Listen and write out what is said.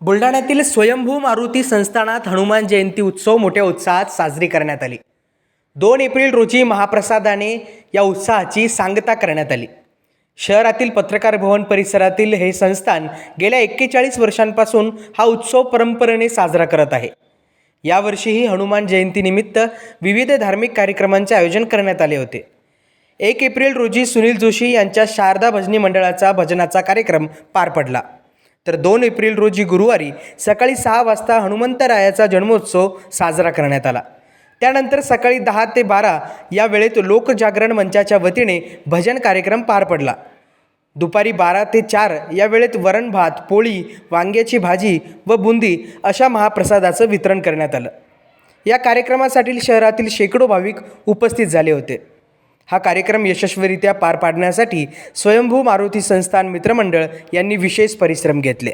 बुलढाण्यातील स्वयंभू मारुती संस्थानात हनुमान जयंती उत्सव मोठ्या उत्साहात साजरी करण्यात आली। 2 एप्रिल रोजी महाप्रसादाने या उत्साहाची सांगता करण्यात आली। शहरातील पत्रकार भवन परिसरातील हे संस्थान गेल्या 41 वर्षांपासून हा उत्सव परंपरेने साजरा करत आहे। यावर्षीही हनुमान जयंतीनिमित्त विविध धार्मिक कार्यक्रमांचे आयोजन करण्यात आले होते। 1 एप्रिल रोजी सुनील जोशी यांच्या शारदा भजनी मंडळाचा भजनाचा कार्यक्रम पार पडला। तर 2 एप्रिल रोजी गुरुवारी सकाळी 6 वाजता हनुमंतरायाचा जन्मोत्सव साजरा करण्यात आला। त्यानंतर सकाळी 10 ते 12 या वेळेत लोकजागरण मंचाच्या वतीने भजन कार्यक्रम पार पडला। दुपारी 12 ते 4 या वेळेत वरण भात, पोळी, वांग्याची भाजी व बुंदी अशा महाप्रसादाचं वितरण करण्यात आलं। या कार्यक्रमासाठी शहरातील शेकडो भाविक उपस्थित झाले होते। हा कार्यक्रम यशस्वीरित्या पार पाडण्यासाठी स्वयंभू मारुती संस्थान मित्रमंडळ यांनी विशेष परिश्रम घेतले।